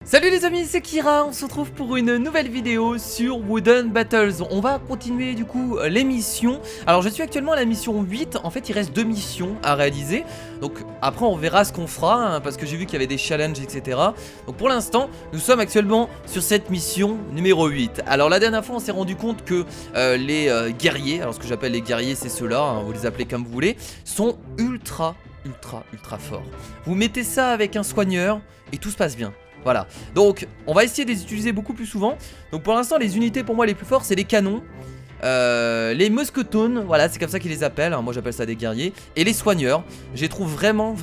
Salut les amis, c'est Kira, on se retrouve pour une nouvelle vidéo sur Wooden Battles. On va continuer du coup les missions. Alors je suis actuellement à la mission 8, en fait il reste 2 missions à réaliser. Donc après on verra ce qu'on fera, hein, parce que j'ai vu qu'il y avait des challenges etc. Donc pour l'instant, nous sommes actuellement sur cette mission numéro 8. Alors la dernière fois on s'est rendu compte que les guerriers, alors ce que j'appelle les guerriers c'est ceux-là, hein, vous les appelez comme vous voulez, sont ultra forts. Vous mettez ça avec un soigneur et tout se passe bien. Voilà, donc on va essayer de les utiliser beaucoup plus souvent. Donc pour l'instant les unités pour moi les plus fortes c'est les canons, les mousquetons, voilà c'est comme ça qu'ils les appellent, hein, moi j'appelle ça des guerriers. Et les soigneurs, je les trouve vraiment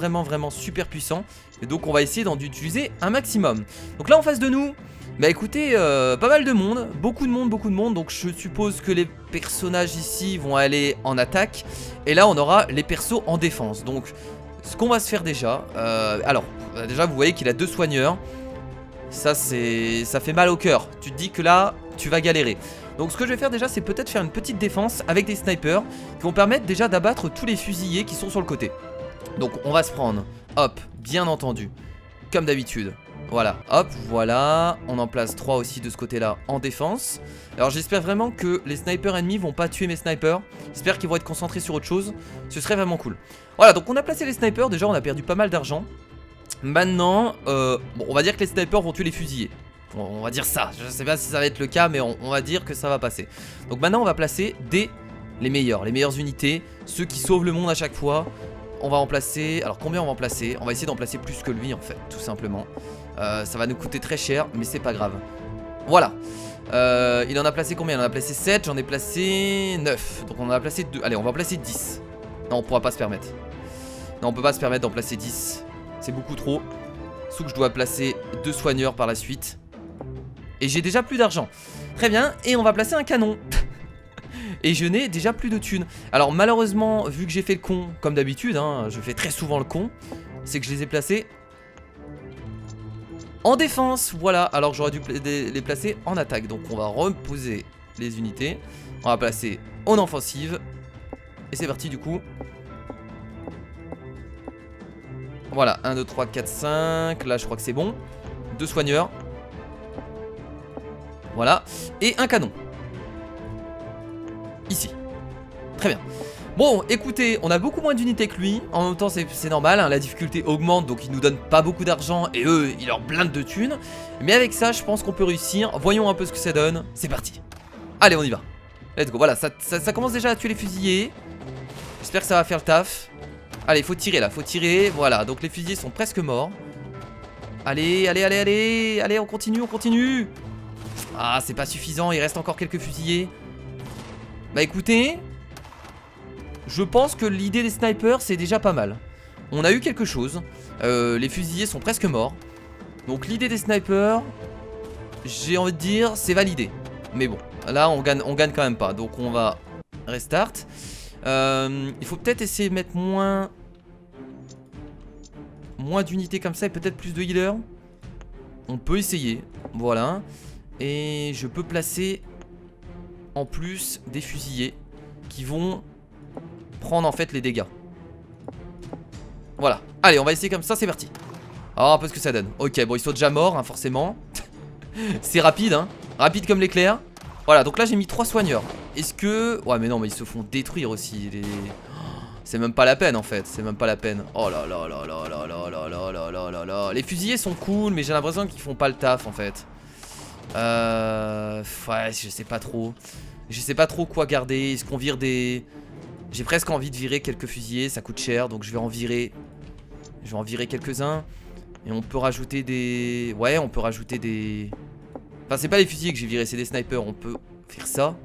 super puissants. Et donc on va essayer d'en utiliser un maximum. Donc là en face de nous, bah écoutez, pas mal de monde, beaucoup de monde. Donc je suppose que les personnages ici vont aller en attaque. Et là on aura les persos en défense. Donc ce qu'on va se faire déjà, alors déjà vous voyez qu'il a 2 soigneurs. Ça fait mal au cœur. Tu te dis que là tu vas galérer. Donc ce que je vais faire déjà c'est peut-être faire une petite défense avec des snipers qui vont permettre déjà d'abattre tous les fusillés qui sont sur le côté. Donc on va se prendre, hop, bien entendu, comme d'habitude. Voilà, hop, voilà. On en place 3 aussi de ce côté là en défense. Alors j'espère vraiment que les snipers ennemis vont pas tuer mes snipers. J'espère qu'ils vont être concentrés sur autre chose. Ce serait vraiment cool. Voilà, donc on a placé les snipers. Déjà on a perdu pas mal d'argent. Maintenant, bon, on va dire que les snipers vont tuer les fusillés. On va dire ça, je sais pas si ça va être le cas, mais on va dire que ça va passer. Donc maintenant on va placer les meilleures unités, ceux qui sauvent le monde à chaque fois. On va en placer, alors combien on va en placer? On va essayer d'en placer plus que lui en fait, tout simplement. Ça va nous coûter très cher, mais c'est pas grave. Voilà. Il en a placé combien? Il en a placé 7, j'en ai placé 9. Donc on en a placé 2, allez on va en placer 10. Non on pourra pas se permettre. Non on peut pas se permettre d'en placer 10. C'est beaucoup trop. Sauf que je dois placer 2 soigneurs par la suite. Et j'ai déjà plus d'argent. Très bien, et on va placer un canon. Et je n'ai déjà plus de thunes. Alors malheureusement, vu que j'ai fait le con, comme d'habitude, hein, je fais très souvent le con, c'est que je les ai placés en défense. Voilà, alors que j'aurais dû les placer en attaque. Donc on va reposer les unités. On va placer en offensive. Et c'est parti du coup. Voilà, 1, 2, 3, 4, 5. Là, je crois que c'est bon. 2 soigneurs. Voilà. Et un canon. Ici. Très bien. Bon, écoutez, on a beaucoup moins d'unités que lui. En même temps, c'est normal, hein, la difficulté augmente. Donc, ils nous donnent pas beaucoup d'argent. Et eux, ils leur blindent de thunes. Mais avec ça, je pense qu'on peut réussir. Voyons un peu ce que ça donne. C'est parti. Allez, on y va. Let's go. Voilà, ça commence déjà à tuer les fusillés. J'espère que ça va faire le taf. Allez, faut tirer là, faut tirer. Voilà, donc les fusillés sont presque morts. Allez, allez, on continue. Ah, c'est pas suffisant, il reste encore quelques fusillés. Bah écoutez, je pense que l'idée des snipers c'est déjà pas mal. On a eu quelque chose. Les fusillés sont presque morts. Donc l'idée des snipers, j'ai envie de dire, c'est validé. Mais bon, là on gagne quand même pas. Donc on va restart. Il faut peut-être essayer de mettre moins d'unités comme ça et peut-être plus de healers. On peut essayer, voilà. Et je peux placer en plus des fusillés qui vont prendre en fait les dégâts. Voilà, allez on va essayer comme ça, c'est parti. Alors un peu ce que ça donne. Ok, bon ils sont déjà morts hein, forcément. C'est rapide hein, rapide comme l'éclair. Voilà, donc là j'ai mis 3 soigneurs. Est-ce que... Ouais mais non mais ils se font détruire aussi les... C'est même pas la peine en fait, c'est même pas la peine. Oh là là là là là là là là là là là là. Les fusillés sont cool mais j'ai l'impression qu'ils font pas le taf en fait. Ouais je sais pas trop. Je sais pas trop quoi garder. Est-ce qu'on vire des... J'ai presque envie de virer quelques fusillés, ça coûte cher donc je vais en virer. Je vais en virer quelques-uns. Et on peut rajouter des... Ouais on peut rajouter des... Enfin c'est pas les fusillés que j'ai viré, c'est des snipers. On peut faire ça.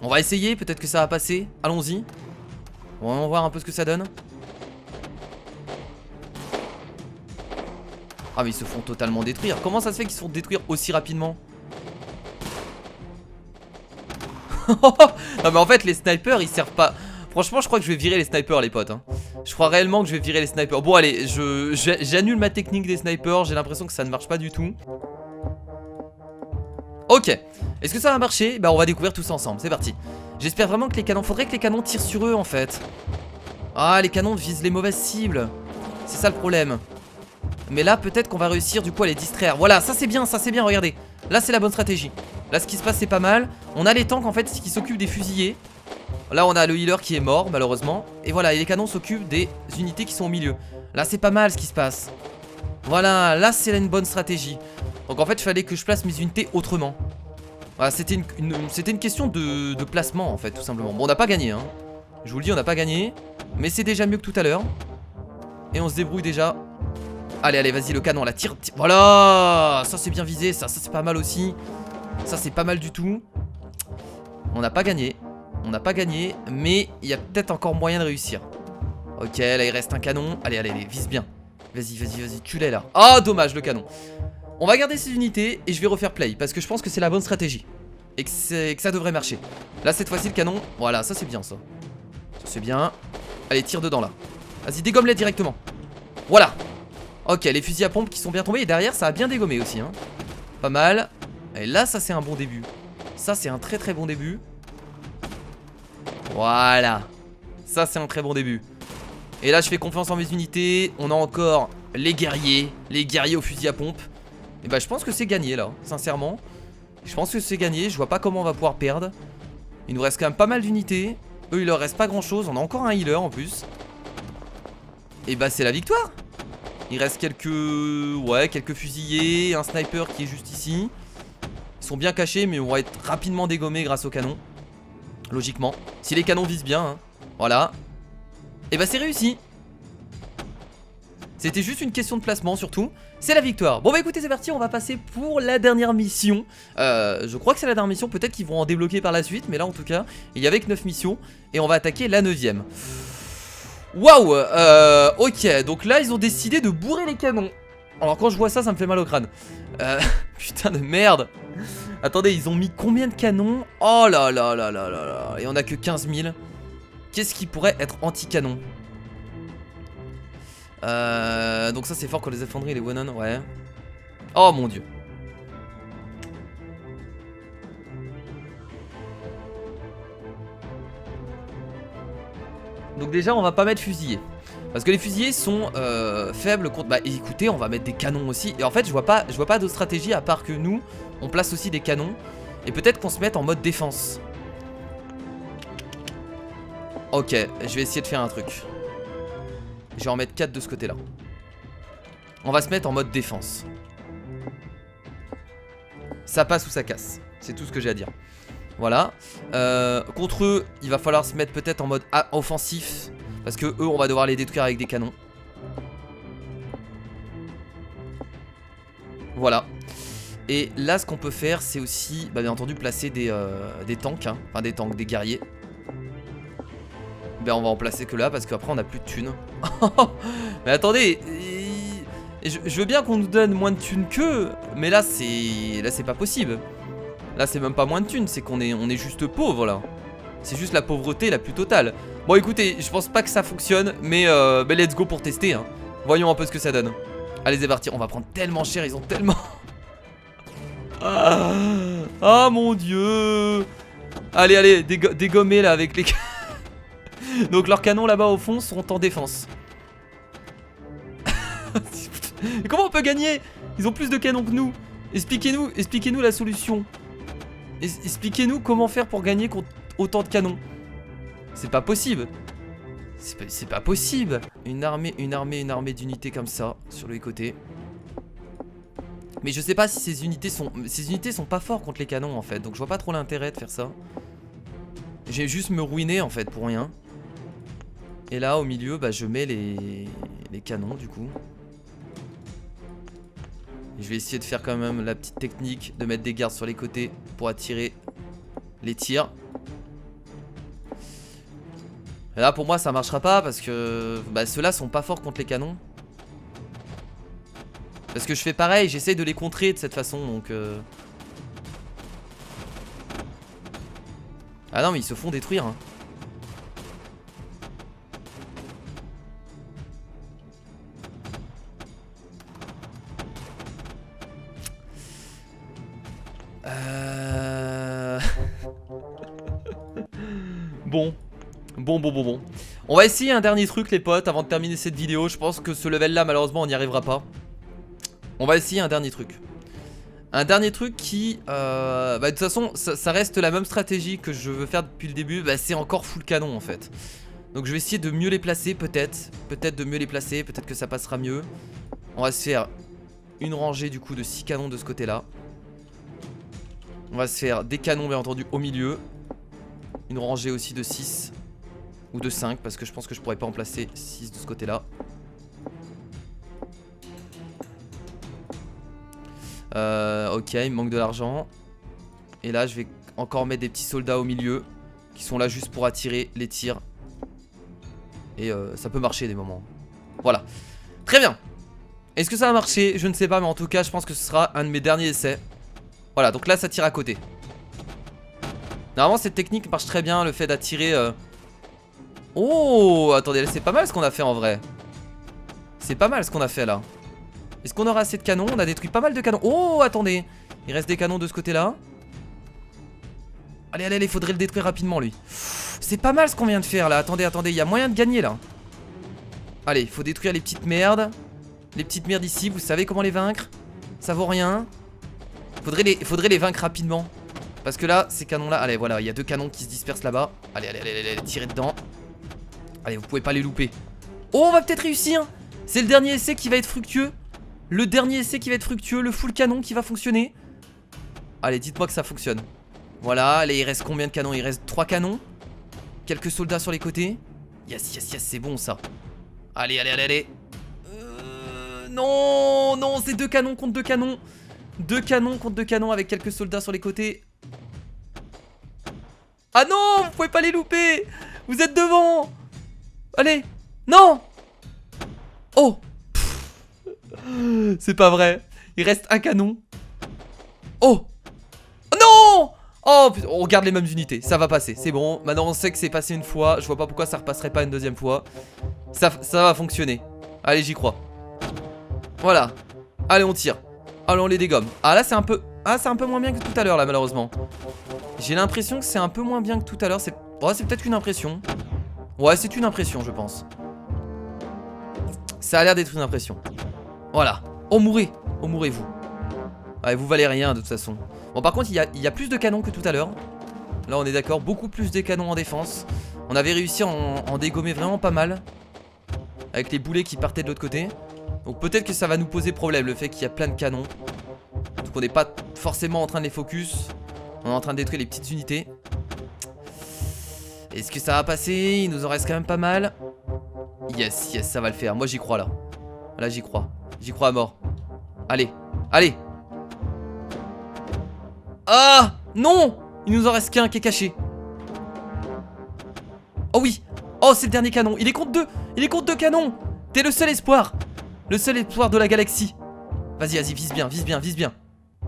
On va essayer, peut-être que ça va passer. Allons-y. On va voir un peu ce que ça donne. Ah mais ils se font totalement détruire. Comment ça se fait qu'ils se font détruire aussi rapidement? Non mais en fait les snipers ils servent pas. Franchement je crois que je vais virer les snipers les potes hein. Je crois réellement que je vais virer les snipers. Bon allez, j'annule ma technique des snipers. J'ai l'impression que ça ne marche pas du tout. Ok, est-ce que ça va marcher? Bah on va découvrir tous ensemble, c'est parti. J'espère vraiment que les canons, faudrait que les canons tirent sur eux en fait. Ah les canons visent les mauvaises cibles. ça le problème. Mais là peut-être qu'on va réussir du coup à les distraire. Voilà, ça c'est bien, regardez. Là c'est la bonne stratégie. Là ce qui se passe c'est pas mal. On a les tanks en fait qui s'occupent des fusillés. Là on a le healer qui est mort malheureusement. Et voilà, et les canons s'occupent des unités qui sont au milieu. Là c'est pas mal ce qui se passe. Voilà, là c'est une bonne stratégie. Donc en fait il fallait que je place mes unités autrement. Voilà, c'était une question de placement en fait tout simplement. Bon on n'a pas gagné hein. Je vous le dis on n'a pas gagné. Mais c'est déjà mieux que tout à l'heure. Et on se débrouille déjà. Allez allez vas-y le canon là tire. Voilà. Ça c'est bien visé. Ça c'est pas mal aussi. Ça c'est pas mal du tout. On n'a pas gagné. On n'a pas gagné. Mais il y a peut-être encore moyen de réussir. Ok là il reste un canon. Allez allez vise bien. Vas-y tue-les là. Oh dommage le canon. On va garder ces unités et je vais refaire play. Parce que je pense que c'est la bonne stratégie. Et que ça devrait marcher. Là cette fois-ci le canon. Voilà ça c'est bien ça. Ça c'est bien. Allez tire dedans là. Vas-y dégomme-les directement. Voilà. Ok les fusils à pompe qui sont bien tombés. Et derrière ça a bien dégommé aussi hein. Pas mal. Et là ça c'est un bon début. Ça c'est un très très bon début. Voilà. Ça c'est un très bon début. Et là je fais confiance en mes unités. On a encore les guerriers au fusil à pompe. Et bah je pense que c'est gagné là. Sincèrement je pense que c'est gagné. Je vois pas comment on va pouvoir perdre. Il nous reste quand même pas mal d'unités. Eux il leur reste pas grand chose. On a encore un healer en plus. Et bah c'est la victoire. Il reste quelques fusillés. Un sniper qui est juste ici. Ils sont bien cachés mais on va être rapidement dégommés grâce au canon. Logiquement si les canons visent bien hein. Voilà. Et bah c'est réussi. C'était juste une question de placement surtout. C'est la victoire. Bon bah écoutez c'est parti, on va passer pour la dernière mission. Je crois que c'est la dernière mission. Peut-être qu'ils vont en débloquer par la suite. Mais là en tout cas il y avait que 9 missions. Et on va attaquer la 9ème. Waouh. Ok donc là ils ont décidé de bourrer les canons. Alors quand je vois ça ça me fait mal au crâne. Putain de merde. Attendez ils ont mis combien de canons? Oh là là là là là là. Et on a que 15 000. Qu'est-ce qui pourrait être anti-canon? Donc ça c'est fort quand les effondrer et les one-on, ouais. Oh mon dieu. Donc déjà on va pas mettre fusillés. Parce que les fusillés sont faibles contre... Bah écoutez on va mettre des canons aussi. Et en fait je vois pas d'autre stratégie à part que nous on place aussi des canons. Et peut-être qu'on se mette en mode défense. Ok je vais essayer de faire un truc. Je vais en mettre 4 de ce côté là. On va se mettre en mode défense. Ça passe ou ça casse. C'est tout ce que j'ai à dire. Voilà. Contre eux il va falloir se mettre peut-être en mode offensif. Parce que eux on va devoir les détruire avec des canons. Voilà. Et là ce qu'on peut faire c'est aussi bah, bien entendu placer des tanks hein. Enfin des tanks, des guerriers. Ben on va en placer que là parce qu'après on a plus de thunes. Mais attendez, je veux bien qu'on nous donne moins de thunes qu'eux. Mais là c'est pas possible. Là c'est même pas moins de thunes, c'est qu'on est juste pauvre là. C'est juste la pauvreté la plus totale. Bon écoutez, je pense pas que ça fonctionne. Mais let's go pour tester hein. Voyons un peu ce que ça donne. Allez c'est parti, on va prendre tellement cher, ils ont tellement... Ah mon dieu. Allez dégommer là avec les... Donc leurs canons là-bas au fond sont en défense. Et comment on peut gagner? Ils ont plus de canons que nous. Expliquez-nous la solution. Expliquez-nous comment faire pour gagner contre autant de canons. C'est pas possible. C'est pas possible. Une armée d'unités comme ça sur les côtés. Mais je sais pas si ces unités sont pas fortes contre les canons en fait. Donc je vois pas trop l'intérêt de faire ça. J'ai juste me ruiner en fait pour rien. Et là au milieu bah je mets les canons du coup. Et je vais essayer de faire quand même la petite technique de mettre des gardes sur les côtés pour attirer les tirs. Et là pour moi ça marchera pas parce que bah, ceux-là sont pas forts contre les canons. Parce que je fais pareil, j'essaye de les contrer de cette façon donc Ah non mais ils se font détruire hein. Bon. On va essayer un dernier truc les potes avant de terminer cette vidéo. Je pense que ce level là malheureusement on n'y arrivera pas. On va essayer un dernier truc. Un dernier truc qui de toute façon ça reste la même stratégie que je veux faire depuis le début. C'est encore full canon en fait. Donc je vais essayer de mieux les placer peut-être. Peut-être de mieux les placer, peut-être que ça passera mieux. On va se faire une rangée du coup de 6 canons de ce côté là. On va se faire des canons bien entendu au milieu. Une rangée aussi de 6. Ou de 5 parce que je pense que je pourrais pas en placer 6 de ce côté là. Ok, il me manque de l'argent. Et là je vais encore mettre des petits soldats au milieu qui sont là juste pour attirer les tirs. Et ça peut marcher des moments. Voilà. Très bien. Est-ce que ça va marcher? Je ne sais pas, mais en tout cas je pense que ce sera un de mes derniers essais. Voilà, donc là ça tire à côté. Normalement cette technique marche très bien, le fait d'attirer... Oh, attendez, c'est pas mal ce qu'on a fait en vrai. C'est pas mal ce qu'on a fait là. Est-ce qu'on aura assez de canons? On a détruit pas mal de canons. Oh, attendez. Il reste des canons de ce côté-là. Allez, allez, allez, faudrait le détruire rapidement lui. C'est pas mal ce qu'on vient de faire là. Attendez, attendez, il y a moyen de gagner là. Allez, il faut détruire les petites merdes. Les petites merdes ici, vous savez comment les vaincre? Ça vaut rien. Faudrait les vaincre rapidement. Parce que là, ces canons là, allez voilà, il y a 2 canons qui se dispersent là-bas. Allez, allez, allez, allez, tirez dedans. Allez, vous pouvez pas les louper. Oh, on va peut-être réussir. C'est le dernier essai qui va être fructueux. Le dernier essai qui va être fructueux, le full canon qui va fonctionner. Allez, dites-moi que ça fonctionne. Voilà, allez, il reste combien de canons? Il reste 3 canons. Quelques soldats sur les côtés. Yes, yes, yes, c'est bon ça. Allez, allez, allez, allez. Non, non, c'est 2 canons contre 2 canons. 2 canons contre 2 canons avec quelques soldats sur les côtés. Ah non, vous pouvez pas les louper. Vous êtes devant. Allez, non. Oh, c'est pas vrai. Il reste un canon. Oh, non. Oh, on garde les mêmes unités, ça va passer, c'est bon. Maintenant on sait que c'est passé une fois. Je vois pas pourquoi ça repasserait pas une deuxième fois. Ça va fonctionner. Allez, j'y crois. Voilà. Allez, on tire. Allez, on les dégomme. Ah là c'est un peu... Ah, c'est un peu moins bien que tout à l'heure là, malheureusement. J'ai l'impression que c'est un peu moins bien que tout à l'heure. C'est peut-être une impression. Ouais, c'est une impression, je pense. Ça a l'air d'être une impression. Voilà. Oh, mourrez. Oh, mourrez-vous. Ouais, vous valez rien de toute façon. Bon, par contre, il y a plus de canons que tout à l'heure. Là, on est d'accord. Beaucoup plus de canons en défense. On avait réussi à en dégommer vraiment pas mal. Avec les boulets qui partaient de l'autre côté. Donc peut-être que ça va nous poser problème, le fait qu'il y a plein de canons. Donc on n'est pas forcément en train de les focus. On est en train de détruire les petites unités. Est-ce que ça va passer? Il nous en reste quand même pas mal. Yes, yes, ça va le faire. Moi j'y crois là. Là j'y crois. J'y crois à mort. Allez, allez. Ah non, il nous en reste qu'un qui est caché. Oh oui. Oh, c'est le dernier canon. Il est contre 2. Il est contre 2 canons. T'es le seul espoir. Le seul espoir de la galaxie. Vas-y, vas-y, vise bien, vise bien, vise bien.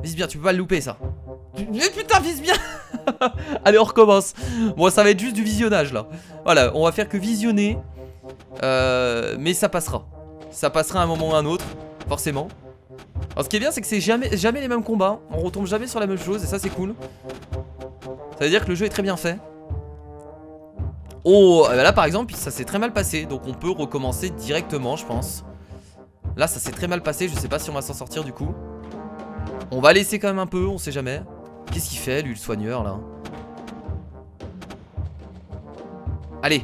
Vise bien, tu peux pas le louper ça. Mais putain, vise bien. Allez, on recommence. Bon, ça va être juste du visionnage là. Voilà, on va faire que visionner. Mais ça passera. Ça passera à un moment ou à un autre, forcément. Alors ce qui est bien, c'est que c'est jamais les mêmes combats. On retombe jamais sur la même chose et ça c'est cool. Ça veut dire que le jeu est très bien fait. Oh, là par exemple, ça s'est très mal passé. Donc on peut recommencer directement, je pense. Là ça s'est très mal passé, je sais pas si on va s'en sortir du coup. On va laisser quand même un peu, on sait jamais. Qu'est-ce qu'il fait lui le soigneur là? Allez,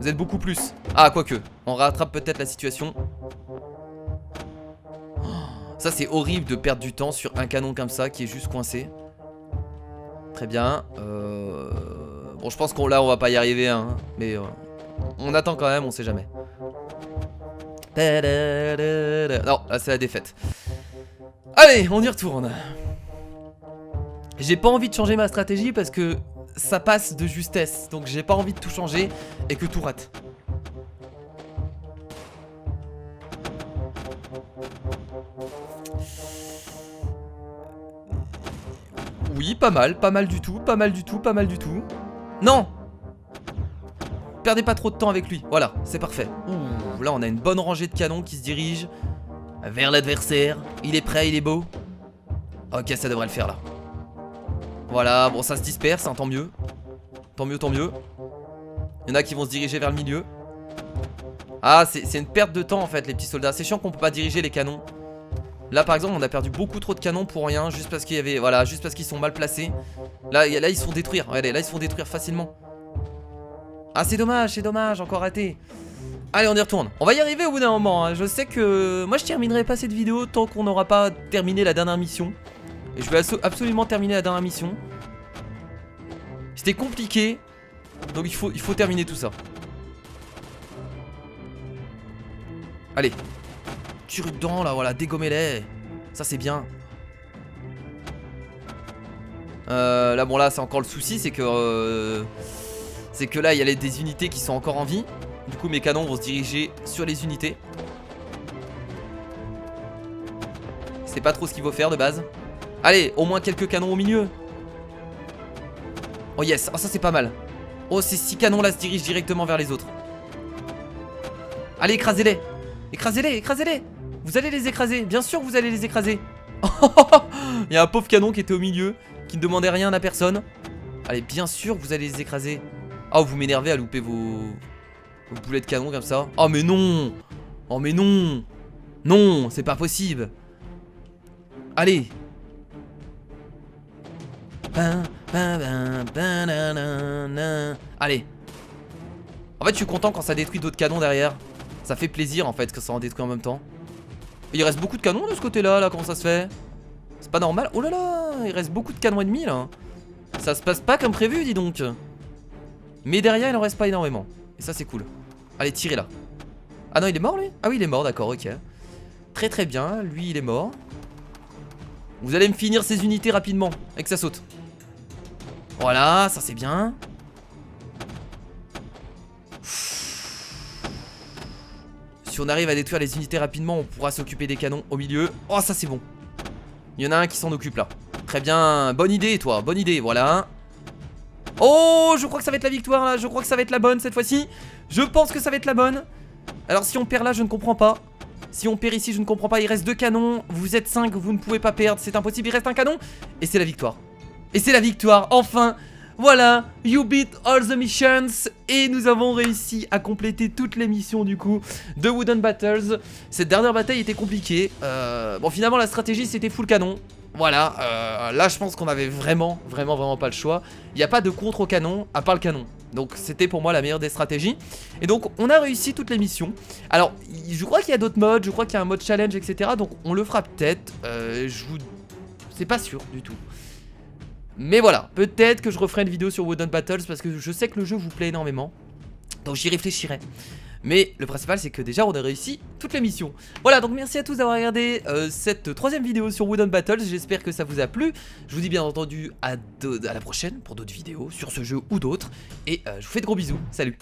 vous êtes beaucoup plus. Ah quoique, on rattrape peut-être la situation. Oh, ça c'est horrible de perdre du temps sur un canon comme ça qui est juste coincé. Très bien. Bon je pense qu'on là on va pas y arriver hein. Mais on attend quand même, on sait jamais. Non, là c'est la défaite. Allez, on y retourne. J'ai pas envie de changer ma stratégie parce que ça passe de justesse. Donc j'ai pas envie de tout changer et que tout rate. Oui, pas mal du tout, pas mal du tout, pas mal du tout. Non! Perdez pas trop de temps avec lui, voilà, c'est parfait. Ouh, là on a une bonne rangée de canons qui se dirige vers l'adversaire. Il est prêt, il est beau. Ok, ça devrait le faire là. Voilà, bon ça se disperse, hein, tant mieux. Tant mieux, tant mieux. Il y en a qui vont se diriger vers le milieu. Ah, c'est une perte de temps en fait, les petits soldats. C'est chiant qu'on peut pas diriger les canons. Là par exemple on a perdu beaucoup trop de canons pour rien. Juste parce qu'il y avait, voilà, juste parce qu'ils sont mal placés. Là ils se font détruire, regardez, là ils se font détruire facilement. Ah c'est dommage, encore raté. Allez on y retourne, on va y arriver au bout d'un moment hein. Je sais que moi je terminerai pas cette vidéo tant qu'on n'aura pas terminé la dernière mission. Et je vais absolument terminer la dernière mission. C'était compliqué. Donc il faut terminer tout ça. Allez. Tire dedans là, voilà, dégommez-les. Ça c'est bien. Là bon là c'est encore le souci, c'est que là il y a des unités qui sont encore en vie. Du coup mes canons vont se diriger sur les unités. C'est pas trop ce qu'il faut faire de base. Allez, au moins quelques canons au milieu. Oh yes, oh ça c'est pas mal. Oh ces 6 canons là se dirigent directement vers les autres. Allez écrasez-les. Écrasez-les. Vous allez les écraser, bien sûr que vous allez les écraser. Il y a un pauvre canon qui était au milieu, qui ne demandait rien à personne. Allez, bien sûr que vous allez les écraser. Oh, vous m'énervez à louper vos boulets de canon comme ça. Oh mais non. Oh mais non. Non, c'est pas possible. Allez. Allez. En fait je suis content quand ça détruit d'autres canons derrière. Ça fait plaisir en fait que ça en détruit en même temps. Il reste beaucoup de canons de ce côté là, comment ça se fait? C'est pas normal. Oh là là, il reste beaucoup de canons ennemis là. Ça se passe pas comme prévu dis donc. Mais derrière il en reste pas énormément. Et ça c'est cool. Allez tirez là. Ah non il est mort lui? Ah oui il est mort, d'accord, ok. Très très bien, lui il est mort. Vous allez me finir ces unités rapidement et que ça saute. Voilà, ça c'est bien. Si on arrive à détruire les unités rapidement, on pourra s'occuper des canons au milieu. Oh ça c'est bon. Il y en a un qui s'en occupe là. Très bien, bonne idée toi, bonne idée, voilà. Oh je crois que ça va être la victoire là. Je crois que ça va être la bonne cette fois-ci. Je pense que ça va être la bonne. Alors si on perd là je ne comprends pas. Si on perd ici je ne comprends pas. Il reste 2 canons, vous êtes 5, vous ne pouvez pas perdre. C'est impossible, il reste un canon. Et c'est la victoire. Et c'est la victoire, enfin. Voilà, you beat all the missions. Et nous avons réussi à compléter toutes les missions du coup de Wooden Battles. Cette dernière bataille était compliquée. Bon finalement la stratégie c'était full canon. Voilà, là je pense qu'on avait vraiment pas le choix. Il n'y a pas de contre au canon à part le canon. Donc c'était pour moi la meilleure des stratégies. Et donc on a réussi toutes les missions. Alors je crois qu'il y a d'autres modes, je crois qu'il y a un mode challenge etc. Donc on le fera peut-être. C'est pas sûr du tout. Mais voilà, peut-être que je referai une vidéo sur Wooden Battles parce que je sais que le jeu vous plaît énormément. Donc j'y réfléchirai. Mais le principal c'est que déjà on a réussi toutes les missions. Voilà, donc merci à tous d'avoir regardé cette 3ème vidéo sur Wooden Battles. J'espère que ça vous a plu. Je vous dis bien entendu à la prochaine pour d'autres vidéos sur ce jeu ou d'autres. Et je vous fais de gros bisous, salut.